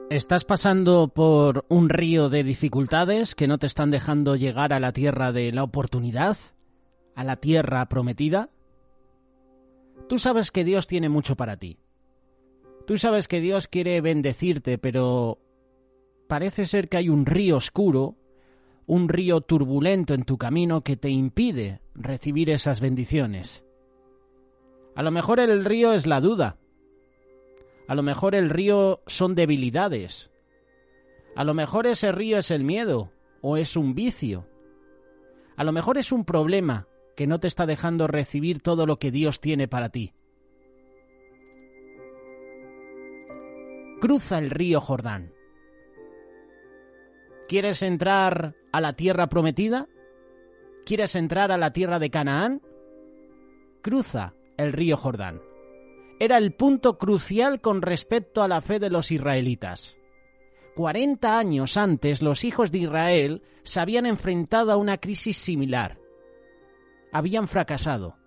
¿Estás pasando por un río de dificultades que no te están dejando llegar a la tierra de la oportunidad? ¿A la tierra prometida? Tú sabes que Dios tiene mucho para ti. Tú sabes que Dios quiere bendecirte, pero parece ser que hay un río oscuro, un río turbulento en tu camino que te impide recibir esas bendiciones. A lo mejor el río es la duda. A lo mejor el río son debilidades. A lo mejor ese río es el miedo o es un vicio. A lo mejor es un problema que no te está dejando recibir todo lo que Dios tiene para ti. Cruza el río Jordán. ¿Quieres entrar a la tierra prometida? ¿Quieres entrar a la tierra de Canaán? Cruza el río Jordán. Era el punto crucial con respecto a la fe de los israelitas. 40 años antes, los hijos de Israel se habían enfrentado a una crisis similar. Habían fracasado.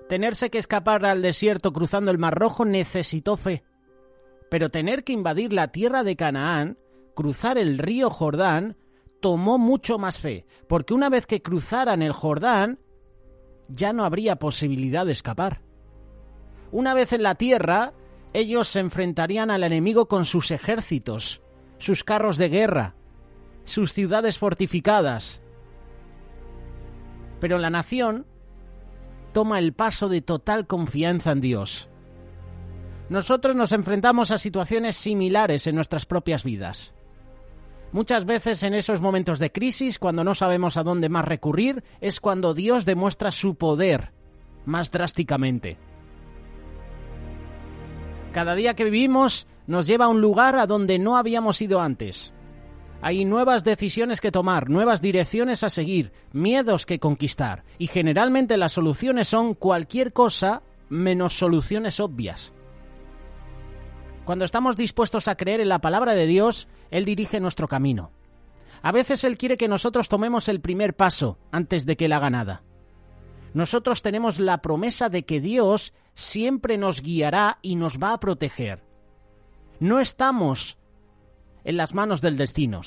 Tenerse que escapar al desierto cruzando el Mar Rojo necesitó fe. Pero tener que invadir la tierra de Canaán, cruzar el río Jordán, tomó mucho más fe, porque una vez que cruzaran el Jordán, ya no habría posibilidad de escapar. Una vez en la tierra, ellos se enfrentarían al enemigo con sus ejércitos, sus carros de guerra, sus ciudades fortificadas. Pero la nación toma el paso de total confianza en Dios. Nosotros nos enfrentamos a situaciones similares en nuestras propias vidas. Muchas veces en esos momentos de crisis, cuando no sabemos a dónde más recurrir, es cuando Dios demuestra su poder más drásticamente. Cada día que vivimos nos lleva a un lugar a donde no habíamos ido antes. Hay nuevas decisiones que tomar, nuevas direcciones a seguir, miedos que conquistar. Y generalmente las soluciones son cualquier cosa menos soluciones obvias. Cuando estamos dispuestos a creer en la palabra de Dios, Él dirige nuestro camino. A veces Él quiere que nosotros tomemos el primer paso antes de que Él haga nada. Nosotros tenemos la promesa de que Dios siempre nos guiará y nos va a proteger. No estamos en las manos del destino.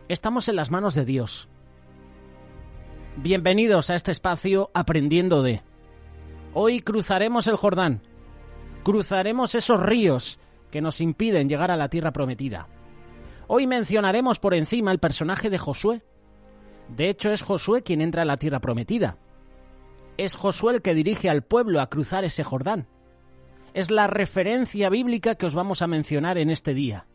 Estamos en las manos de Dios. Bienvenidos a este espacio Aprendiendo de. Hoy cruzaremos el Jordán. Cruzaremos esos ríos que nos impiden llegar a la tierra prometida. Hoy mencionaremos por encima el personaje de Josué. De hecho, es Josué quien entra a la tierra prometida. Es Josué el que dirige al pueblo a cruzar ese Jordán. Es la referencia bíblica que os vamos a mencionar en este día.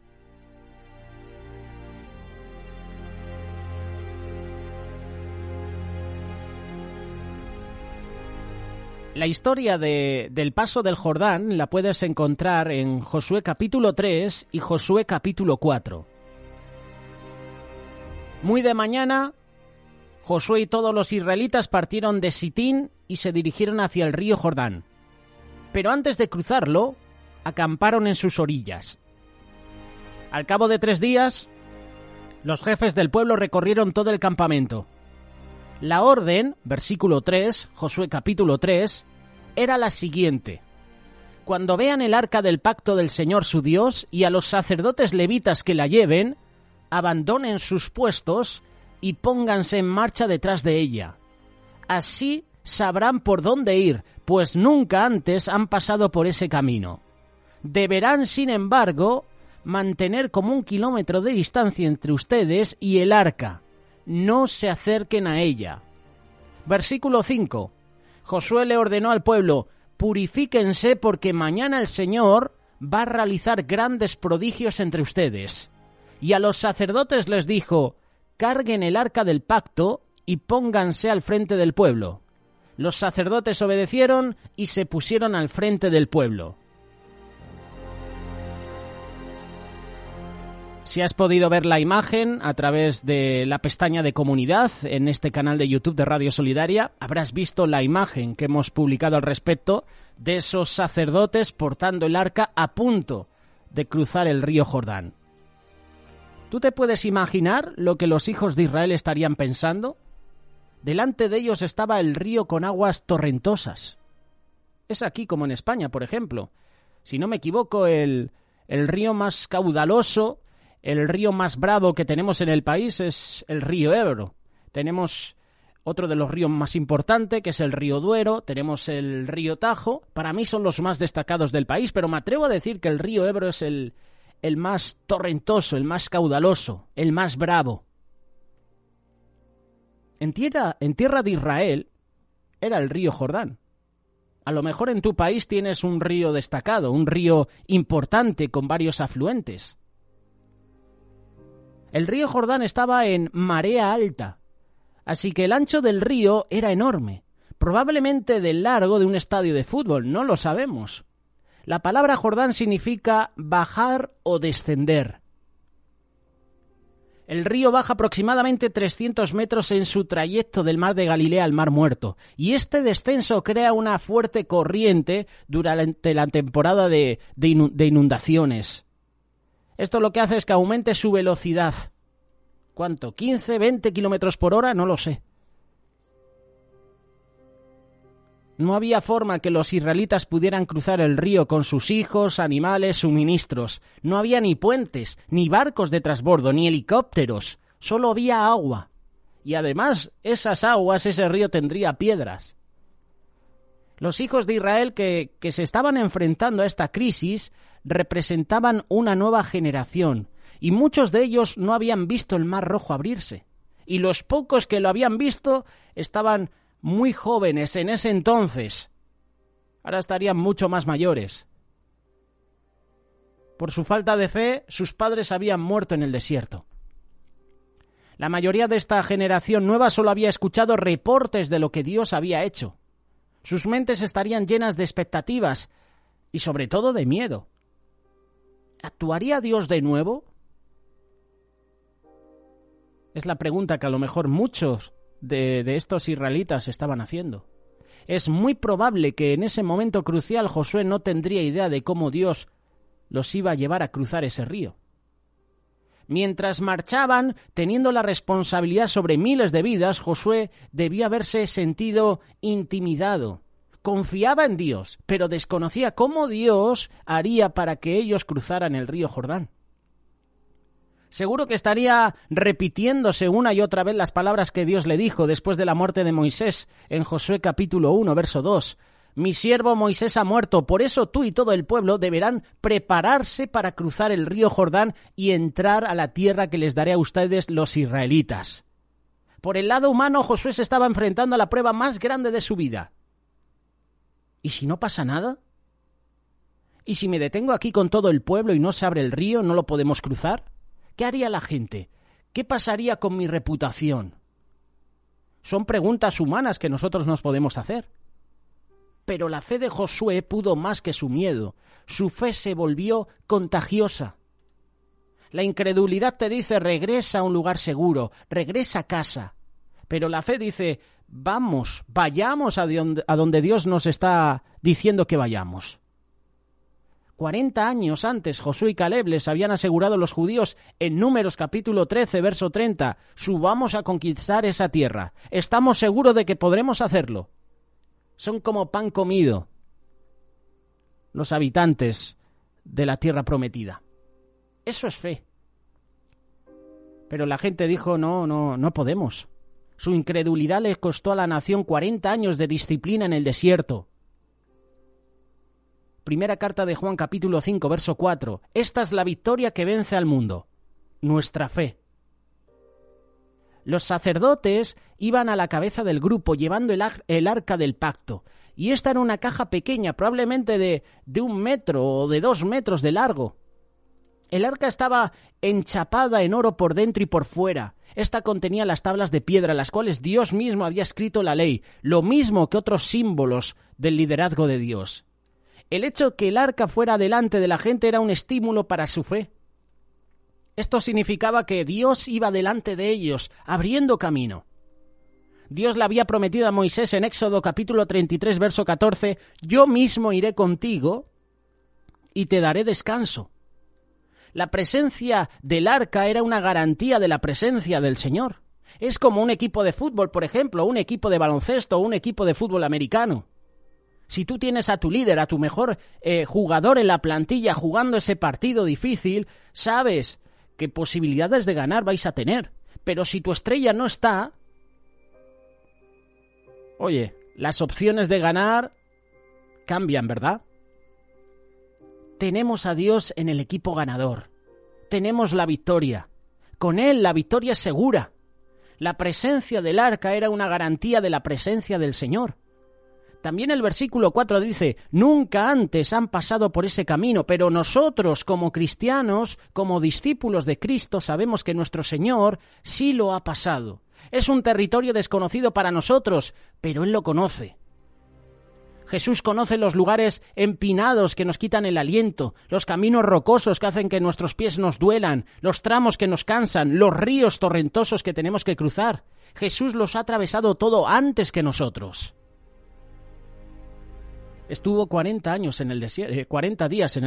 La historia del paso del Jordán la puedes encontrar en Josué capítulo 3 y Josué capítulo 4. Muy de mañana, Josué y todos los israelitas partieron de Sitín y se dirigieron hacia el río Jordán. Pero antes de cruzarlo, acamparon en sus orillas. Al cabo de 3 días, los jefes del pueblo recorrieron todo el campamento. La orden, versículo 3, Josué capítulo 3, era la siguiente. Cuando vean el arca del pacto del Señor su Dios y a los sacerdotes levitas que la lleven, abandonen sus puestos y pónganse en marcha detrás de ella. Así sabrán por dónde ir, pues nunca antes han pasado por ese camino. Deberán, sin embargo, mantener como 1 kilómetro de distancia entre ustedes y el arca. No se acerquen a ella. Versículo 5. Josué le ordenó al pueblo: purifíquense porque mañana el Señor va a realizar grandes prodigios entre ustedes. Y a los sacerdotes les dijo: carguen el arca del pacto y pónganse al frente del pueblo. Los sacerdotes obedecieron y se pusieron al frente del pueblo. Si has podido ver la imagen a través de la pestaña de comunidad en este canal de YouTube de Radio Solidaria, habrás visto la imagen que hemos publicado al respecto de esos sacerdotes portando el arca a punto de cruzar el río Jordán. ¿Tú te puedes imaginar lo que los hijos de Israel estarían pensando? Delante de ellos estaba el río con aguas torrentosas. Es aquí como en España, por ejemplo. Si no me equivoco, el El río más caudaloso, el río más bravo que tenemos en el país es el río Ebro. Tenemos otro de los ríos más importantes, que es el río Duero, tenemos el río Tajo. Para mí son los más destacados del país, pero me atrevo a decir que el río Ebro es el más torrentoso, el más caudaloso, el más bravo. En tierra de Israel era el río Jordán. A lo mejor en tu país tienes un río destacado, un río importante con varios afluentes. El río Jordán estaba en marea alta, así que el ancho del río era enorme, probablemente del largo de un estadio de fútbol, no lo sabemos. La palabra Jordán significa bajar o descender. El río baja aproximadamente 300 metros en su trayecto del mar de Galilea al mar Muerto, y este descenso crea una fuerte corriente durante la temporada de inundaciones. Esto lo que hace es que aumente su velocidad. ¿Cuánto? ¿15, 20 kilómetros por hora? No lo sé. No había forma que los israelitas pudieran cruzar el río con sus hijos, animales, suministros. No había ni puentes, ni barcos de transbordo, ni helicópteros. Solo había agua. Y además, ese río tendría piedras. Los hijos de Israel que se estaban enfrentando a esta crisis representaban una nueva generación, y muchos de ellos no habían visto el Mar Rojo abrirse. Y los pocos que lo habían visto estaban muy jóvenes en ese entonces. Ahora estarían mucho más mayores. Por su falta de fe, sus padres habían muerto en el desierto. La mayoría de esta generación nueva solo había escuchado reportes de lo que Dios había hecho. Sus mentes estarían llenas de expectativas y sobre todo de miedo. ¿Actuaría Dios de nuevo? Es la pregunta que a lo mejor muchos de estos israelitas estaban haciendo. Es muy probable que en ese momento crucial Josué no tendría idea de cómo Dios los iba a llevar a cruzar ese río. Mientras marchaban, teniendo la responsabilidad sobre miles de vidas, Josué debía haberse sentido intimidado. Confiaba en Dios, pero desconocía cómo Dios haría para que ellos cruzaran el río Jordán. Seguro que estaría repitiéndose una y otra vez las palabras que Dios le dijo después de la muerte de Moisés en Josué capítulo 1, verso 2. Mi siervo Moisés ha muerto, por eso tú y todo el pueblo deberán prepararse para cruzar el río Jordán y entrar a la tierra que les daré a ustedes los israelitas. Por el lado humano, Josué se estaba enfrentando a la prueba más grande de su vida. ¿Y si no pasa nada? ¿Y si me detengo aquí con todo el pueblo y no se abre el río, no lo podemos cruzar? ¿Qué haría la gente? ¿Qué pasaría con mi reputación? Son preguntas humanas que nosotros nos podemos hacer. Pero la fe de Josué pudo más que su miedo. Su fe se volvió contagiosa. La incredulidad te dice, regresa a un lugar seguro, regresa a casa. Pero la fe dice, vayamos a donde Dios nos está diciendo que vayamos. 40 años antes, Josué y Caleb les habían asegurado a los judíos en Números capítulo 13, verso 30, subamos a conquistar esa tierra. Estamos seguros de que podremos hacerlo. Son como pan comido los habitantes de la tierra prometida. Eso es fe. Pero la gente dijo, no podemos. Su incredulidad les costó a la nación 40 años de disciplina en el desierto. Primera carta de Juan capítulo 5, verso 4. Esta es la victoria que vence al mundo, nuestra fe. Los sacerdotes iban a la cabeza del grupo llevando el arca del pacto. Y esta era una caja pequeña, probablemente de 1 metro o de 2 metros de largo. El arca estaba enchapada en oro por dentro y por fuera. Esta contenía las tablas de piedra, las cuales Dios mismo había escrito la ley, lo mismo que otros símbolos del liderazgo de Dios. El hecho que el arca fuera delante de la gente era un estímulo para su fe. Esto significaba que Dios iba delante de ellos, abriendo camino. Dios le había prometido a Moisés en Éxodo capítulo 33, verso 14, yo mismo iré contigo y te daré descanso. La presencia del arca era una garantía de la presencia del Señor. Es como un equipo de fútbol, por ejemplo, un equipo de baloncesto o un equipo de fútbol americano. Si tú tienes a tu líder, a tu mejor jugador en la plantilla jugando ese partido difícil, sabes qué posibilidades de ganar vais a tener. Pero si tu estrella no está, oye, las opciones de ganar cambian, ¿verdad? Tenemos a Dios en el equipo ganador. Tenemos la victoria. Con Él la victoria es segura. La presencia del arca era una garantía de la presencia del Señor. También el versículo 4 dice, nunca antes han pasado por ese camino, pero nosotros como cristianos, como discípulos de Cristo, sabemos que nuestro Señor sí lo ha pasado. Es un territorio desconocido para nosotros, pero Él lo conoce. Jesús conoce los lugares empinados que nos quitan el aliento, los caminos rocosos que hacen que nuestros pies nos duelan, los tramos que nos cansan, los ríos torrentosos que tenemos que cruzar. Jesús los ha atravesado todo antes que nosotros. Estuvo 40 días en el desierto. 40 días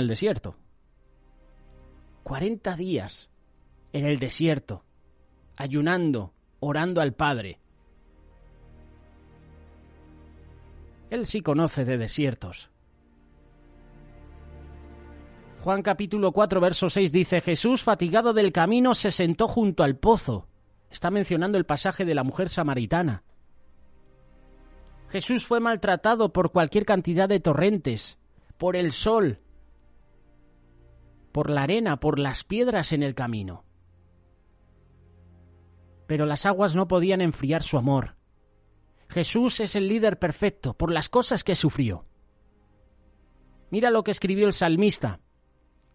en el desierto, ayunando, orando al Padre. Él sí conoce de desiertos. Juan capítulo 4, verso 6 dice, Jesús, fatigado del camino, se sentó junto al pozo. Está mencionando el pasaje de la mujer samaritana. Jesús fue maltratado por cualquier cantidad de torrentes, por el sol, por la arena, por las piedras en el camino. Pero las aguas no podían enfriar su amor. Jesús es el líder perfecto por las cosas que sufrió. Mira lo que escribió el salmista.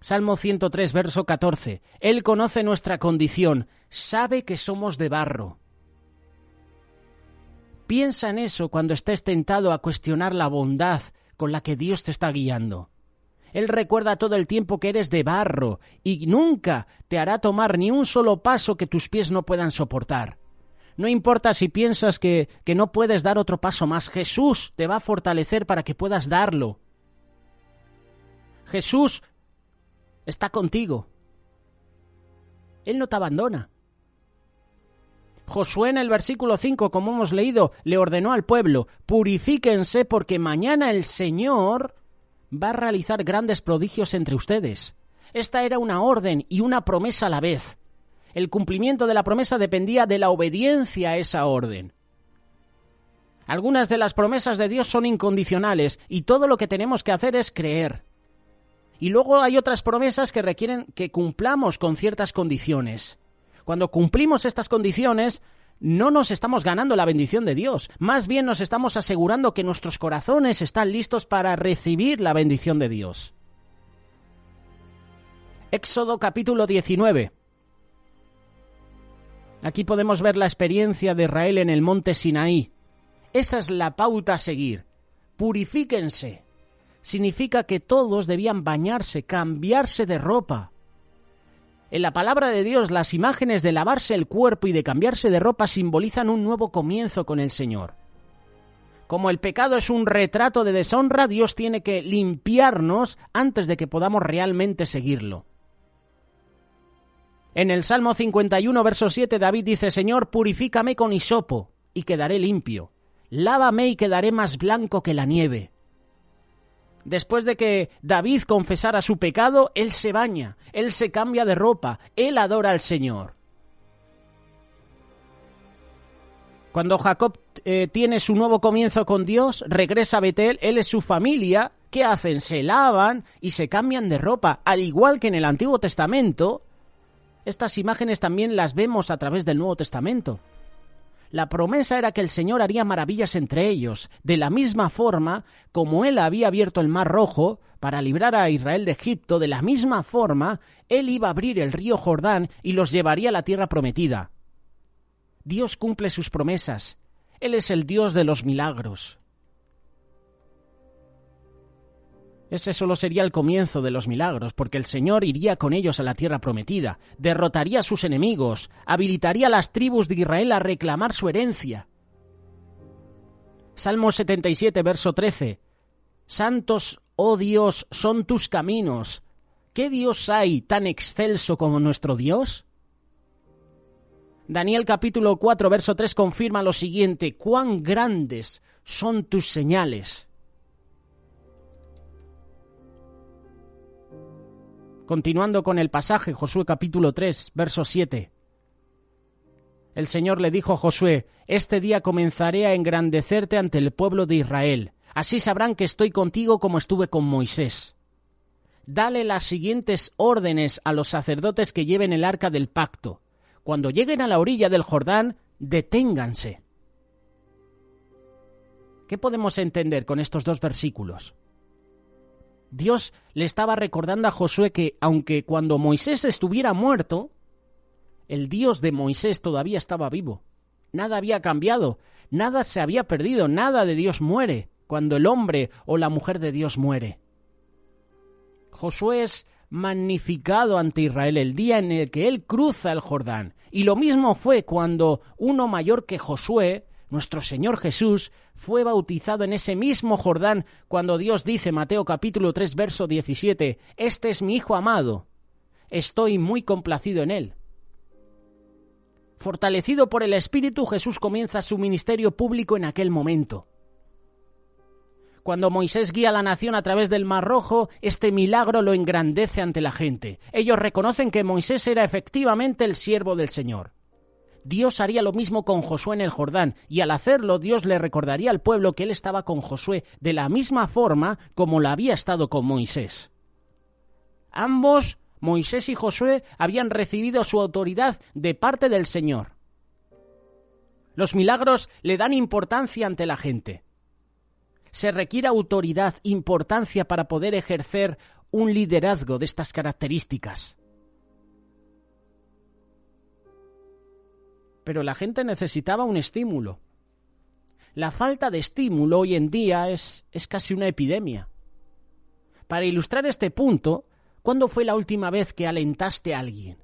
Salmo 103, verso 14. Él conoce nuestra condición, sabe que somos de barro. Piensa en eso cuando estés tentado a cuestionar la bondad con la que Dios te está guiando. Él recuerda todo el tiempo que eres de barro y nunca te hará tomar ni un solo paso que tus pies no puedan soportar. No importa si piensas que no puedes dar otro paso más, Jesús te va a fortalecer para que puedas darlo. Jesús está contigo. Él no te abandona. Josué en el versículo 5, como hemos leído, le ordenó al pueblo, purifíquense porque mañana el Señor va a realizar grandes prodigios entre ustedes. Esta era una orden y una promesa a la vez. El cumplimiento de la promesa dependía de la obediencia a esa orden. Algunas de las promesas de Dios son incondicionales y todo lo que tenemos que hacer es creer. Y luego hay otras promesas que requieren que cumplamos con ciertas condiciones. Cuando cumplimos estas condiciones, no nos estamos ganando la bendición de Dios, más bien nos estamos asegurando que nuestros corazones están listos para recibir la bendición de Dios. Éxodo capítulo 19. Aquí podemos ver la experiencia de Israel en el monte Sinaí. Esa es la pauta a seguir. Purifíquense. Significa que todos debían bañarse, cambiarse de ropa. En la palabra de Dios, las imágenes de lavarse el cuerpo y de cambiarse de ropa simbolizan un nuevo comienzo con el Señor. Como el pecado es un retrato de deshonra, Dios tiene que limpiarnos antes de que podamos realmente seguirlo. En el Salmo 51, verso 7, David dice, Señor, purifícame con hisopo y quedaré limpio. Lávame y quedaré más blanco que la nieve. Después de que David confesara su pecado, él se baña, él se cambia de ropa, él adora al Señor. Cuando Jacob tiene su nuevo comienzo con Dios, regresa a Betel, él y su familia, ¿qué hacen? Se lavan y se cambian de ropa, al igual que en el Antiguo Testamento. Estas imágenes también las vemos a través del Nuevo Testamento. La promesa era que el Señor haría maravillas entre ellos, de la misma forma como Él había abierto el Mar Rojo para librar a Israel de Egipto, de la misma forma Él iba a abrir el río Jordán y los llevaría a la tierra prometida. Dios cumple sus promesas. Él es el Dios de los milagros. Ese solo sería el comienzo de los milagros, porque el Señor iría con ellos a la tierra prometida, derrotaría a sus enemigos, habilitaría a las tribus de Israel a reclamar su herencia. Salmo 77, verso 13. Santos, oh Dios, son tus caminos. ¿Qué Dios hay tan excelso como nuestro Dios? Daniel capítulo 4, verso 3 confirma lo siguiente, cuán grandes son tus señales. Continuando con el pasaje, Josué capítulo 3, verso 7. El Señor le dijo a Josué: «Este día comenzaré a engrandecerte ante el pueblo de Israel. Así sabrán que estoy contigo como estuve con Moisés. Dale las siguientes órdenes a los sacerdotes que lleven el arca del pacto. Cuando lleguen a la orilla del Jordán, deténganse». ¿Qué podemos entender con estos dos versículos? Dios le estaba recordando a Josué que, aunque cuando Moisés estuviera muerto, el Dios de Moisés todavía estaba vivo. Nada había cambiado, nada se había perdido, nada de Dios muere cuando el hombre o la mujer de Dios muere. Josué es magnificado ante Israel el día en el que él cruza el Jordán. Y lo mismo fue cuando uno mayor que Josué, nuestro Señor Jesús, fue bautizado en ese mismo Jordán cuando Dios dice, Mateo capítulo 3, verso 17, «Este es mi Hijo amado, estoy muy complacido en él». Fortalecido por el Espíritu, Jesús comienza su ministerio público en aquel momento. Cuando Moisés guía a la nación a través del Mar Rojo, este milagro lo engrandece ante la gente. Ellos reconocen que Moisés era efectivamente el siervo del Señor. Dios haría lo mismo con Josué en el Jordán, y al hacerlo Dios le recordaría al pueblo que él estaba con Josué de la misma forma como lo había estado con Moisés. Ambos, Moisés y Josué, habían recibido su autoridad de parte del Señor. Los milagros le dan importancia ante la gente. Se requiere autoridad, importancia para poder ejercer un liderazgo de estas características. Pero la gente necesitaba un estímulo. La falta de estímulo hoy en día es casi una epidemia. Para ilustrar este punto, ¿cuándo fue la última vez que alentaste a alguien?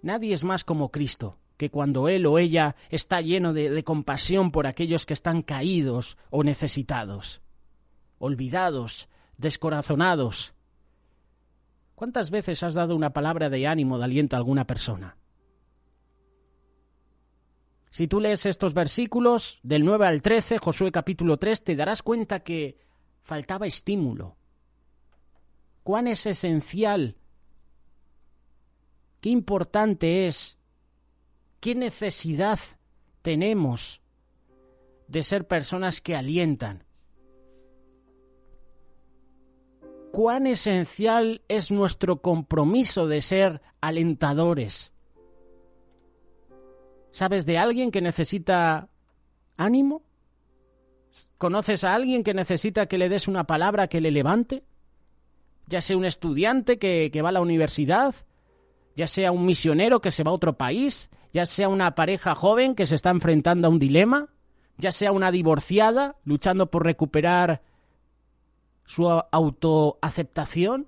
Nadie es más como Cristo que cuando él o ella está lleno de compasión por aquellos que están caídos o necesitados, olvidados, descorazonados. ¿Cuántas veces has dado una palabra de ánimo, de aliento a alguna persona? Si tú lees estos versículos, del 9 al 13, Josué capítulo 3, te darás cuenta que faltaba estímulo. ¿Cuán es esencial? ¿Qué importante es? ¿Qué necesidad tenemos de ser personas que alientan? ¿Cuán esencial es nuestro compromiso de ser alentadores? ¿Sabes de alguien que necesita ánimo? ¿Conoces a alguien que necesita que le des una palabra que le levante? Ya sea un estudiante que va a la universidad, ya sea un misionero que se va a otro país, ya sea una pareja joven que se está enfrentando a un dilema, ya sea una divorciada luchando por recuperar su autoaceptación,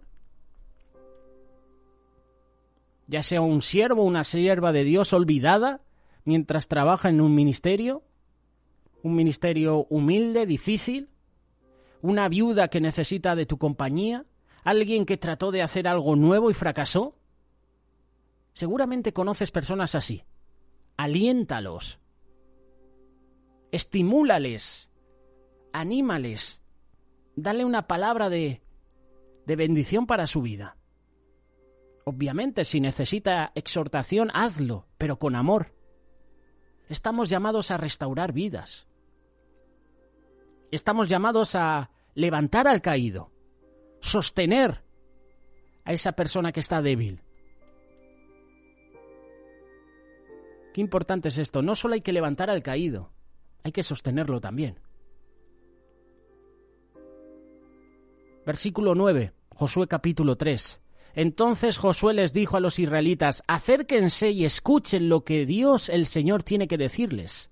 ya sea un siervo o una sierva de Dios olvidada mientras trabaja en un ministerio humilde, difícil, una viuda que necesita de tu compañía, alguien que trató de hacer algo nuevo y fracasó. Seguramente conoces personas así. Aliéntalos, estimúlales, anímales, dale una palabra de bendición para su vida. Obviamente, si necesita exhortación, hazlo, pero con amor. Estamos llamados a restaurar vidas. Estamos llamados a levantar al caído, sostener a esa persona que está débil. Qué importante es esto. No solo hay que levantar al caído, hay que sostenerlo también. Versículo 9, Josué capítulo 3. Entonces Josué les dijo a los israelitas: acérquense y escuchen lo que Dios el Señor tiene que decirles.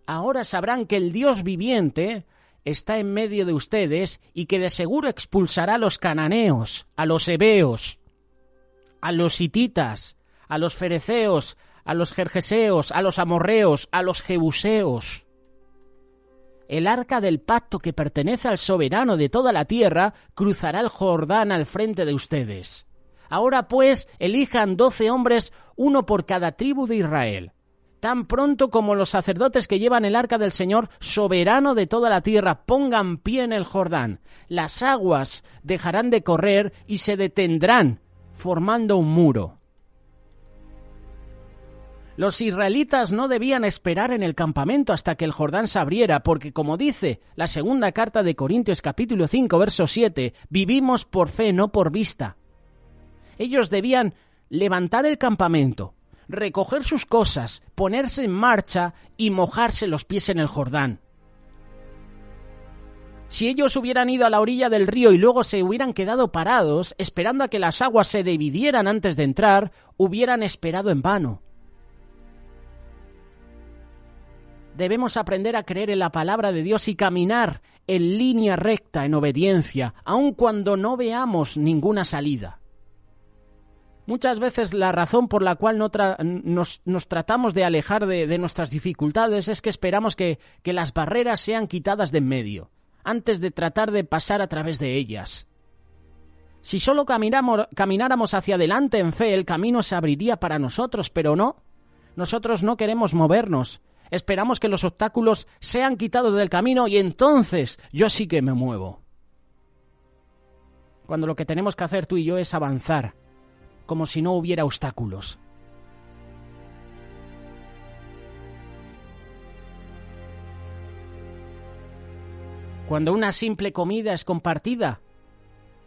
Ahora sabrán que el Dios viviente está en medio de ustedes y que de seguro expulsará a los cananeos, a los heveos, a los hititas, a los fereceos, a los gergeseos, a los amorreos, a los jebuseos. El arca del pacto que pertenece al soberano de toda la tierra cruzará el Jordán al frente de ustedes. Ahora pues elijan 12 hombres, uno por cada tribu de Israel. tan pronto como los sacerdotes que llevan el arca del Señor, soberano de toda la tierra, pongan pie en el Jordán, las aguas dejarán de correr y se detendrán, formando un muro. Los israelitas no debían esperar en el campamento hasta que el Jordán se abriera, porque como dice la segunda carta de Corintios capítulo 5, verso 7, vivimos por fe, no por vista. Ellos debían levantar el campamento, recoger sus cosas, ponerse en marcha y mojarse los pies en el Jordán. Si ellos hubieran ido a la orilla del río y luego se hubieran quedado parados, esperando a que las aguas se dividieran antes de entrar, hubieran esperado en vano. Debemos aprender a creer en la palabra de Dios y caminar en línea recta, en obediencia, aun cuando no veamos ninguna salida. Muchas veces la razón por la cual nos tratamos de alejar de nuestras dificultades es que esperamos que las barreras sean quitadas de en medio, antes de tratar de pasar a través de ellas. Si solo camináramos hacia adelante en fe, el camino se abriría para nosotros, pero no. Nosotros no queremos movernos. Esperamos que los obstáculos sean quitados del camino y entonces yo sí que me muevo. Cuando lo que tenemos que hacer tú y yo es avanzar, como si no hubiera obstáculos. Cuando una simple comida es compartida,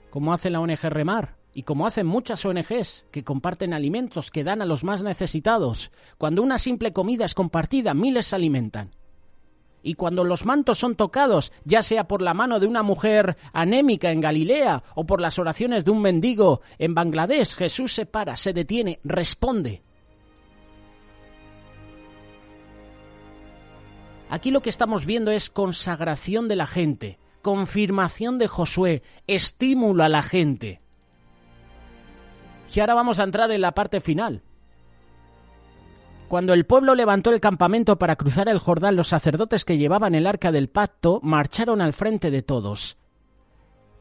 como hace la ONG Remar, y como hacen muchas ONGs que comparten alimentos que dan a los más necesitados, cuando una simple comida es compartida, miles se alimentan. Y cuando los mantos son tocados, ya sea por la mano de una mujer anémica en Galilea o por las oraciones de un mendigo en Bangladesh, Jesús se para, se detiene, responde. Aquí lo que estamos viendo es consagración de la gente, confirmación de Josué, estímulo a la gente. Y ahora vamos a entrar en la parte final. Cuando el pueblo levantó el campamento para cruzar el Jordán, los sacerdotes que llevaban el arca del pacto marcharon al frente de todos.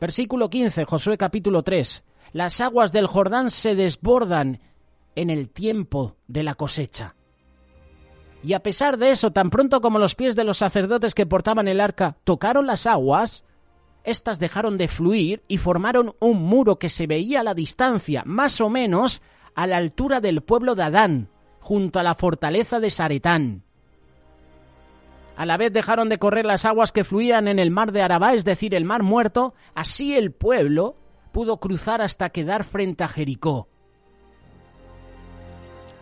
Versículo 15, Josué capítulo 3. Las aguas del Jordán se desbordan en el tiempo de la cosecha. Y a pesar de eso, tan pronto como los pies de los sacerdotes que portaban el arca tocaron las aguas, éstas dejaron de fluir y formaron un muro que se veía a la distancia, más o menos a la altura del pueblo de Adán, junto a la fortaleza de Saretán. A la vez dejaron de correr las aguas que fluían en el mar de Arabá, es decir, el mar muerto, así el pueblo pudo cruzar hasta quedar frente a Jericó.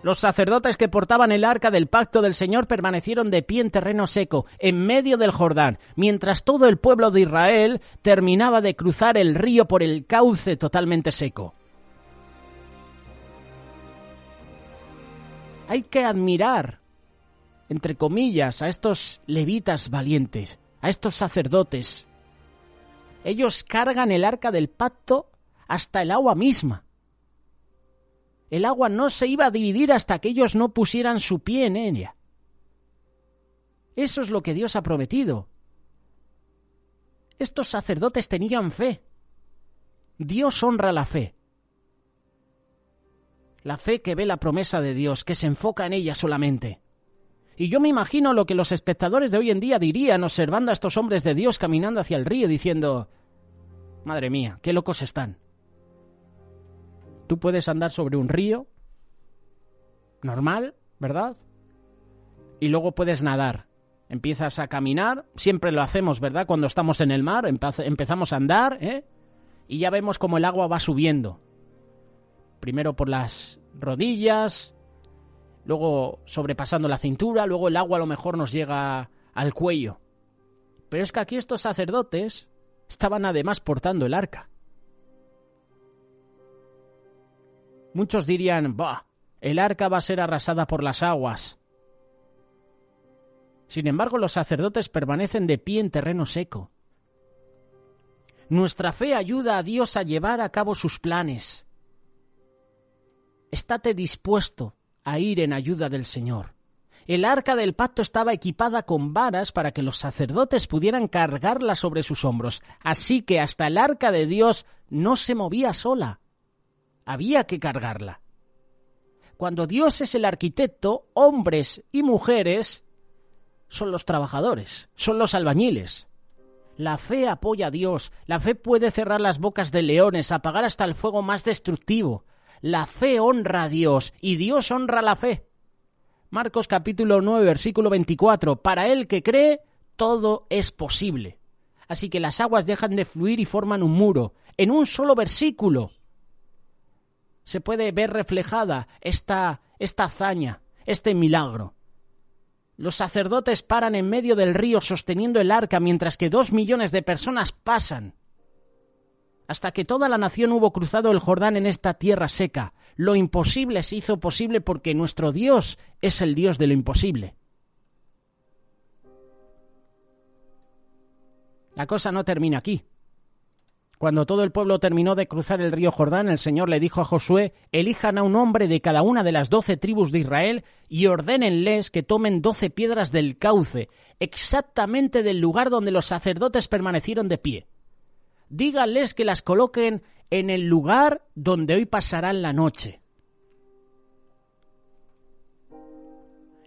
Los sacerdotes que portaban el arca del pacto del Señor permanecieron de pie en terreno seco, en medio del Jordán, mientras todo el pueblo de Israel terminaba de cruzar el río por el cauce totalmente seco. Hay que admirar, entre comillas, a estos levitas valientes, a estos sacerdotes. Ellos cargan el arca del pacto hasta el agua misma. El agua no se iba a dividir hasta que ellos no pusieran su pie en ella. Eso es lo que Dios ha prometido. Estos sacerdotes tenían fe. Dios honra la fe. La fe que ve la promesa de Dios, que se enfoca en ella solamente. Y yo me imagino lo que los espectadores de hoy en día dirían observando a estos hombres de Dios caminando hacia el río diciendo: madre mía, qué locos están. Tú puedes andar sobre un río normal, ¿verdad? Y luego puedes nadar. Empiezas a caminar, siempre lo hacemos, ¿verdad? Cuando estamos en el mar, empezamos a andar, y ya vemos cómo el agua va subiendo. Primero por las rodillas, luego sobrepasando la cintura, luego el agua a lo mejor nos llega al cuello. Pero es que aquí estos sacerdotes estaban además portando el arca. Muchos dirían: bah, el arca va a ser arrasada por las aguas. Sin embargo, los sacerdotes permanecen de pie en terreno seco. Nuestra fe ayuda a Dios a llevar a cabo sus planes. Estate dispuesto a ir en ayuda del Señor. El arca del pacto estaba equipada con varas para que los sacerdotes pudieran cargarla sobre sus hombros. Así que hasta el arca de Dios no se movía sola. Había que cargarla. Cuando Dios es el arquitecto, hombres y mujeres son los trabajadores, son los albañiles. La fe apoya a Dios, la fe puede cerrar las bocas de leones, apagar hasta el fuego más destructivo. La fe honra a Dios y Dios honra la fe. Marcos capítulo 9, versículo 24. Para el que cree, todo es posible. Así que las aguas dejan de fluir y forman un muro. En un solo versículo se puede ver reflejada esta hazaña, este milagro. Los sacerdotes paran en medio del río sosteniendo el arca mientras que 2 millones de personas pasan. Hasta que toda la nación hubo cruzado el Jordán en esta tierra seca. Lo imposible se hizo posible porque nuestro Dios es el Dios de lo imposible. La cosa no termina aquí. Cuando todo el pueblo terminó de cruzar el río Jordán, el Señor le dijo a Josué: elijan a un hombre de cada una de las 12 tribus de Israel y ordénenles que tomen 12 piedras del cauce, exactamente del lugar donde los sacerdotes permanecieron de pie. Díganles que las coloquen en el lugar donde hoy pasarán la noche.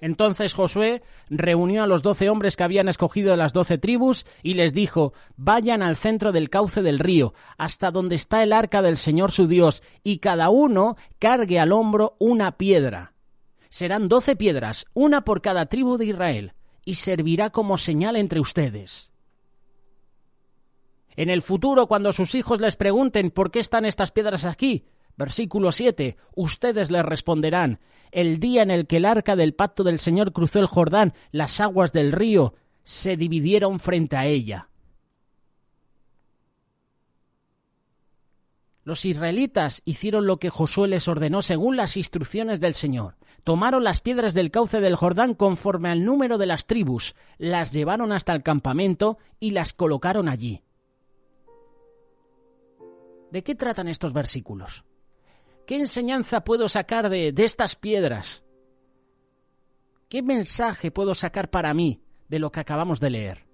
Entonces Josué reunió a los 12 hombres que habían escogido de las 12 tribus y les dijo: vayan al centro del cauce del río, hasta donde está el arca del Señor su Dios, y cada uno cargue al hombro una piedra. Serán 12 piedras, una por cada tribu de Israel, y servirá como señal entre ustedes. En el futuro, cuando sus hijos les pregunten por qué están estas piedras aquí, versículo 7, ustedes les responderán: el día en el que el arca del pacto del Señor cruzó el Jordán, las aguas del río se dividieron frente a ella. Los israelitas hicieron lo que Josué les ordenó según las instrucciones del Señor. Tomaron las piedras del cauce del Jordán conforme al número de las tribus, las llevaron hasta el campamento y las colocaron allí. ¿De qué tratan estos versículos? ¿Qué enseñanza puedo sacar de estas piedras? ¿Qué mensaje puedo sacar para mí de lo que acabamos de leer?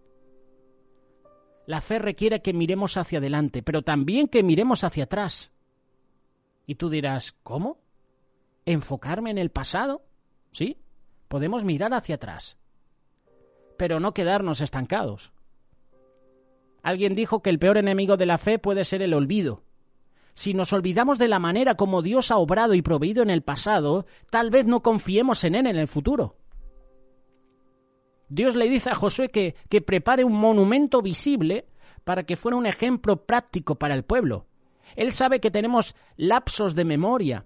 La fe requiere que miremos hacia adelante, pero también que miremos hacia atrás. Y tú dirás: ¿cómo? ¿Enfocarme en el pasado? Sí, podemos mirar hacia atrás, pero no quedarnos estancados. Alguien dijo que el peor enemigo de la fe puede ser el olvido. Si nos olvidamos de la manera como Dios ha obrado y proveído en el pasado, tal vez no confiemos en Él en el futuro. Dios le dice a Josué que prepare un monumento visible para que fuera un ejemplo práctico para el pueblo. Él sabe que tenemos lapsos de memoria,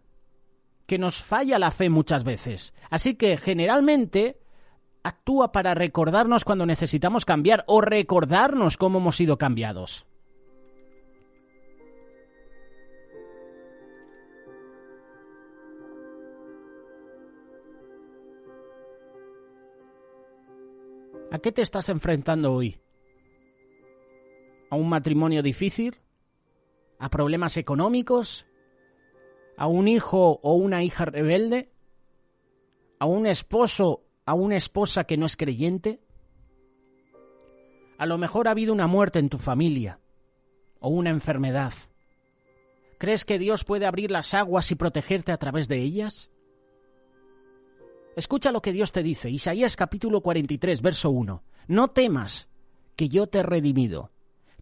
que nos falla la fe muchas veces. Así que generalmente actúa para recordarnos cuando necesitamos cambiar o recordarnos cómo hemos sido cambiados. ¿A qué te estás enfrentando hoy? ¿A un matrimonio difícil? ¿A problemas económicos? ¿A un hijo o una hija rebelde? ¿A un esposo, a una esposa que no es creyente? A lo mejor ha habido una muerte en tu familia o una enfermedad. ¿Crees que Dios puede abrir las aguas y protegerte a través de ellas? Escucha lo que Dios te dice, Isaías capítulo 43, verso 1. No temas, que yo te he redimido.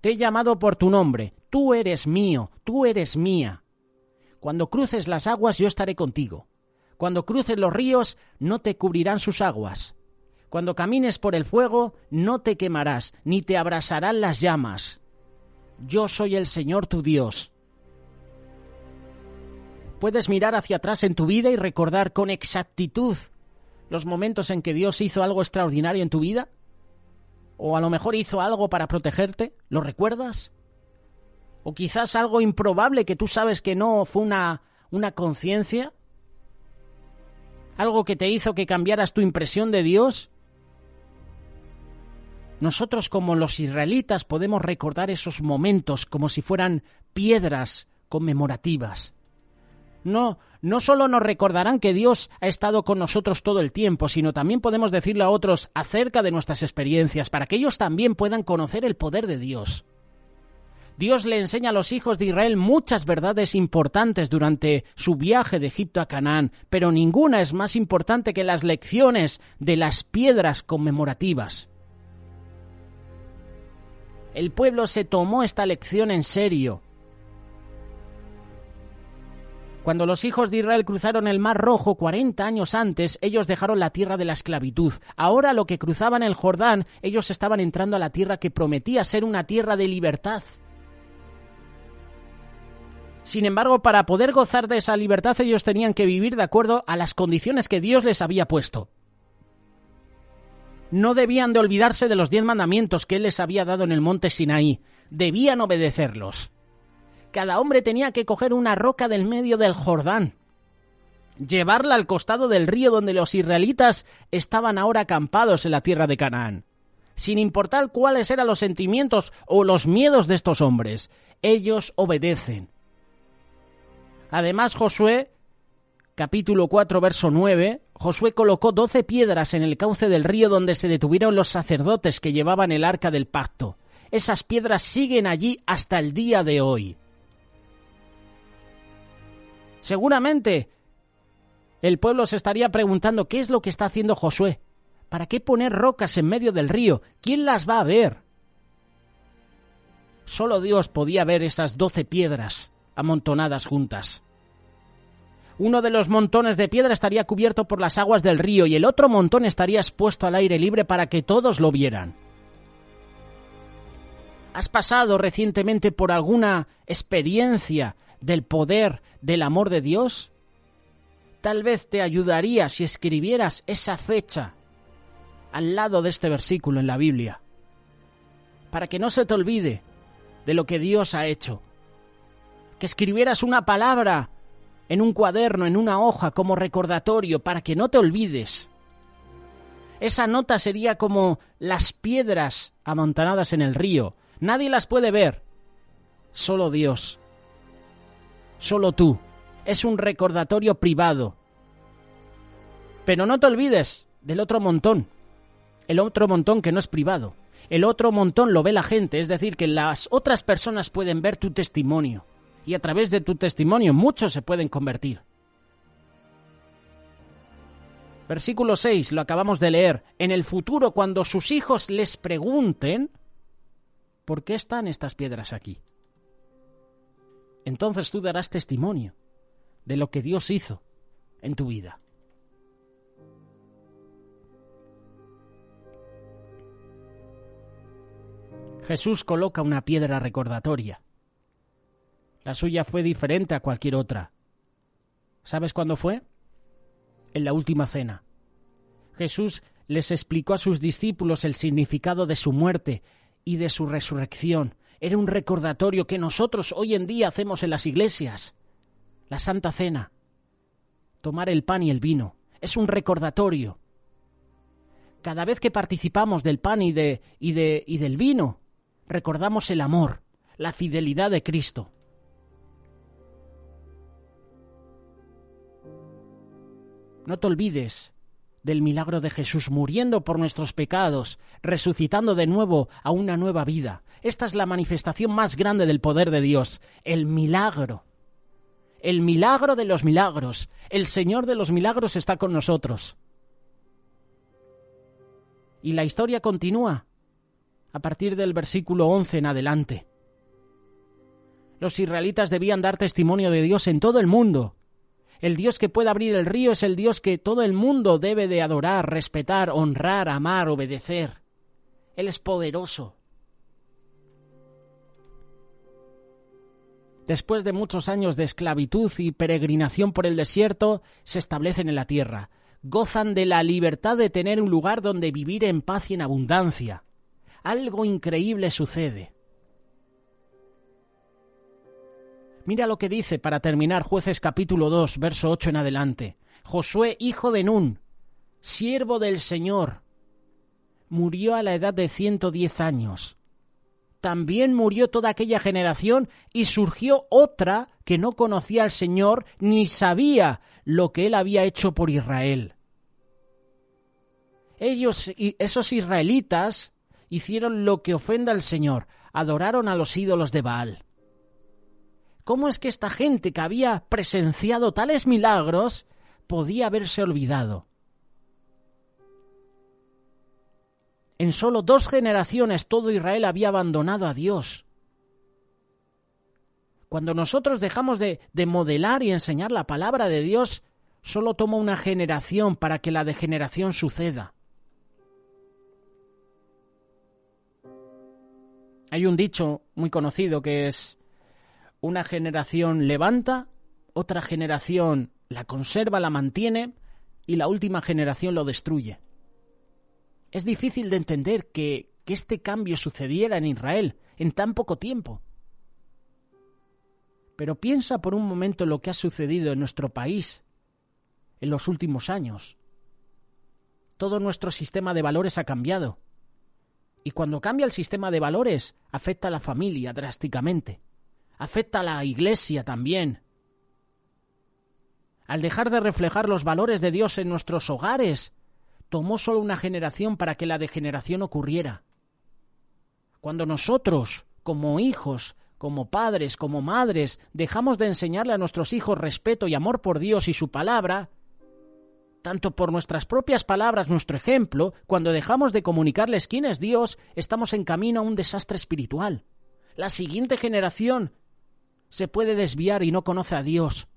Te he llamado por tu nombre, tú eres mío, tú eres mía. Cuando cruces las aguas, yo estaré contigo. Cuando cruces los ríos, no te cubrirán sus aguas. Cuando camines por el fuego, no te quemarás, ni te abrasarán las llamas. Yo soy el Señor tu Dios. Puedes mirar hacia atrás en tu vida y recordar con exactitud los momentos en que Dios hizo algo extraordinario en tu vida, o a lo mejor hizo algo para protegerte. ¿Lo recuerdas? O quizás algo improbable que tú sabes que no fue una conciencia, algo que te hizo que cambiaras tu impresión de Dios. Nosotros, como los israelitas, podemos recordar esos momentos como si fueran piedras conmemorativas. No solo nos recordarán que Dios ha estado con nosotros todo el tiempo, sino también podemos decirle a otros acerca de nuestras experiencias para que ellos también puedan conocer el poder de Dios. Dios le enseña a los hijos de Israel muchas verdades importantes durante su viaje de Egipto a Canaán, pero ninguna es más importante que las lecciones de las piedras conmemorativas. El pueblo se tomó esta lección en serio. Cuando los hijos de Israel cruzaron el Mar Rojo 40 años antes, ellos dejaron la tierra de la esclavitud. Ahora, lo que cruzaban el Jordán, ellos estaban entrando a la tierra que prometía ser una tierra de libertad. Sin embargo, para poder gozar de esa libertad, ellos tenían que vivir de acuerdo a las condiciones que Dios les había puesto. No debían de olvidarse de los 10 mandamientos que Él les había dado en el monte Sinaí. Debían obedecerlos. Cada hombre tenía que coger una roca del medio del Jordán, llevarla al costado del río donde los israelitas estaban ahora acampados en la tierra de Canaán. Sin importar cuáles eran los sentimientos o los miedos de estos hombres, ellos obedecen. Además, Josué, capítulo 4, verso 9, Josué colocó 12 piedras en el cauce del río donde se detuvieron los sacerdotes que llevaban el arca del pacto. Esas piedras siguen allí hasta el día de hoy. Seguramente el pueblo se estaría preguntando qué es lo que está haciendo Josué. ¿Para qué poner rocas en medio del río? ¿Quién las va a ver? Solo Dios podía ver esas 12 piedras amontonadas juntas. Uno de los montones de piedra estaría cubierto por las aguas del río y el otro montón estaría expuesto al aire libre para que todos lo vieran. ¿Has pasado recientemente por alguna experiencia del poder del amor de Dios? Tal vez te ayudaría si escribieras esa fecha al lado de este versículo en la Biblia, para que no se te olvide de lo que Dios ha hecho. Que escribieras una palabra en un cuaderno, en una hoja, como recordatorio, para que no te olvides. Esa nota sería como las piedras amontonadas en el río. Nadie las puede ver, solo Dios. Solo tú. Es un recordatorio privado. Pero no te olvides del otro montón. El otro montón que no es privado. El otro montón lo ve la gente, es decir, que las otras personas pueden ver tu testimonio. Y a través de tu testimonio muchos se pueden convertir. Versículo 6, lo acabamos de leer. En el futuro, cuando sus hijos les pregunten, ¿por qué están estas piedras aquí? Entonces tú darás testimonio de lo que Dios hizo en tu vida. Jesús coloca una piedra recordatoria. La suya fue diferente a cualquier otra. ¿Sabes cuándo fue? En la última cena. Jesús les explicó a sus discípulos el significado de su muerte y de su resurrección. Era un recordatorio que nosotros hoy en día hacemos en las iglesias. La Santa Cena. Tomar el pan y el vino. Es un recordatorio. Cada vez que participamos del pan y del vino, recordamos el amor, la fidelidad de Cristo. No te olvides del milagro de Jesús muriendo por nuestros pecados, resucitando de nuevo a una nueva vida. Esta es la manifestación más grande del poder de Dios, el milagro. El milagro de los milagros. El Señor de los milagros está con nosotros. Y la historia continúa a partir del versículo 11 en adelante. Los israelitas debían dar testimonio de Dios en todo el mundo. El Dios que puede abrir el río es el Dios que todo el mundo debe de adorar, respetar, honrar, amar, obedecer. Él es poderoso. Después de muchos años de esclavitud y peregrinación por el desierto, se establecen en la tierra. Gozan de la libertad de tener un lugar donde vivir en paz y en abundancia. Algo increíble sucede. Mira lo que dice para terminar Jueces capítulo 2, verso 8 en adelante. Josué, hijo de Nun, siervo del Señor, murió a la edad de 110 años. También murió toda aquella generación y surgió otra que no conocía al Señor ni sabía lo que Él había hecho por Israel. Esos israelitas hicieron lo que ofende al Señor. adoraron a los ídolos de Baal. ¿Cómo es que esta gente que había presenciado tales milagros podía haberse olvidado? En solo 2 generaciones todo Israel había abandonado a Dios. Cuando nosotros dejamos de modelar y enseñar la palabra de Dios, solo toma una generación para que la degeneración suceda. Hay un dicho muy conocido que es: una generación levanta, otra generación la conserva, la mantiene, y la última generación lo destruye. Es difícil de entender que este cambio sucediera en Israel en tan poco tiempo. Pero piensa por un momento en lo que ha sucedido en nuestro país en los últimos años. Todo nuestro sistema de valores ha cambiado. Y cuando cambia el sistema de valores, afecta a la familia drásticamente. Afecta a la iglesia también. Al dejar de reflejar los valores de Dios en nuestros hogares, tomó solo una generación para que la degeneración ocurriera. Cuando nosotros, como hijos, como padres, como madres, dejamos de enseñarle a nuestros hijos respeto y amor por Dios y su palabra, tanto por nuestras propias palabras, nuestro ejemplo, cuando dejamos de comunicarles quién es Dios, estamos en camino a un desastre espiritual. La siguiente generación se puede desviar y no conoce a Dios.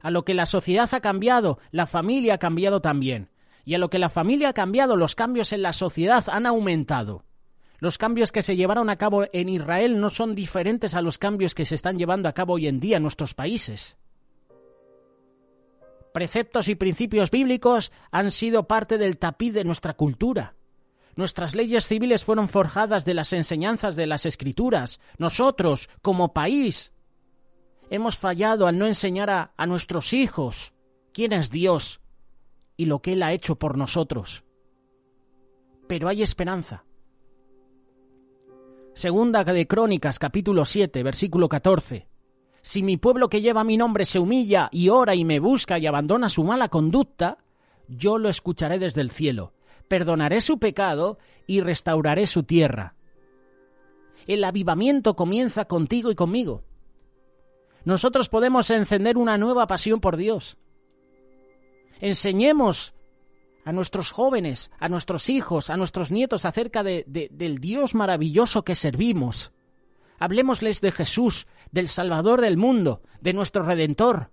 A lo que la sociedad ha cambiado, la familia ha cambiado también. Y a lo que la familia ha cambiado, los cambios en la sociedad han aumentado. Los cambios que se llevaron a cabo en Israel no son diferentes a los cambios que se están llevando a cabo hoy en día en nuestros países. Preceptos y principios bíblicos han sido parte del tapiz de nuestra cultura. Nuestras leyes civiles fueron forjadas de las enseñanzas de las Escrituras. Nosotros, como país, hemos fallado al no enseñar a nuestros hijos quién es Dios y lo que Él ha hecho por nosotros. Pero hay esperanza. Segunda de Crónicas, capítulo 7, versículo 14. Si mi pueblo que lleva mi nombre se humilla y ora y me busca y abandona su mala conducta, yo lo escucharé desde el cielo, perdonaré su pecado y restauraré su tierra. El avivamiento comienza contigo y conmigo. Nosotros podemos encender una nueva pasión por Dios. Enseñemos a nuestros jóvenes, a nuestros hijos, a nuestros nietos acerca del Dios maravilloso que servimos. Hablémosles de Jesús, del Salvador del mundo, de nuestro Redentor.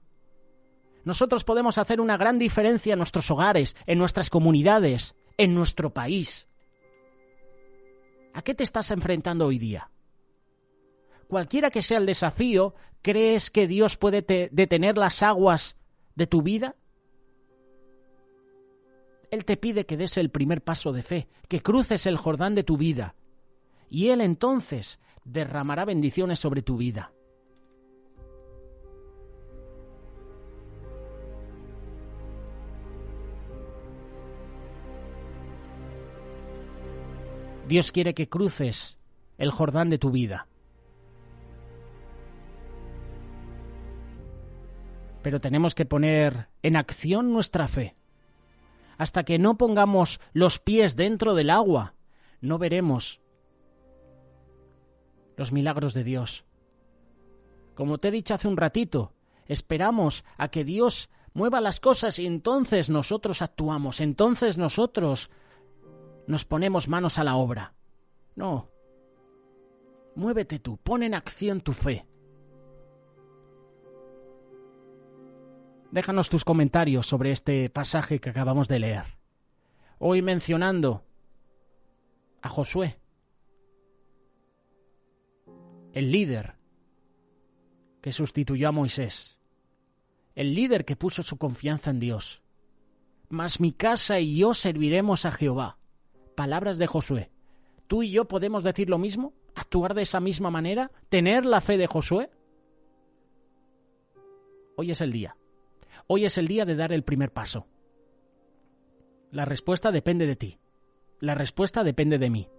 Nosotros podemos hacer una gran diferencia en nuestros hogares, en nuestras comunidades, en nuestro país. ¿A qué te estás enfrentando hoy día? Cualquiera que sea el desafío, ¿crees que Dios puede detener las aguas de tu vida? Él te pide que des el primer paso de fe, que cruces el Jordán de tu vida, y Él entonces derramará bendiciones sobre tu vida. Dios quiere que cruces el Jordán de tu vida. Pero tenemos que poner en acción nuestra fe. Hasta que no pongamos los pies dentro del agua, no veremos los milagros de Dios. Como te he dicho hace un ratito, esperamos a que Dios mueva las cosas y entonces nosotros actuamos, entonces nosotros nos ponemos manos a la obra. No, muévete tú, pon en acción tu fe. Déjanos tus comentarios sobre este pasaje que acabamos de leer. Hoy mencionando a Josué, el líder que sustituyó a Moisés, el líder que puso su confianza en Dios. Mas mi casa y yo serviremos a Jehová. Palabras de Josué. ¿Tú y yo podemos decir lo mismo? ¿Actuar de esa misma manera? ¿Tener la fe de Josué? Hoy es el día. Hoy es el día de dar el primer paso. La respuesta depende de ti. La respuesta depende de mí.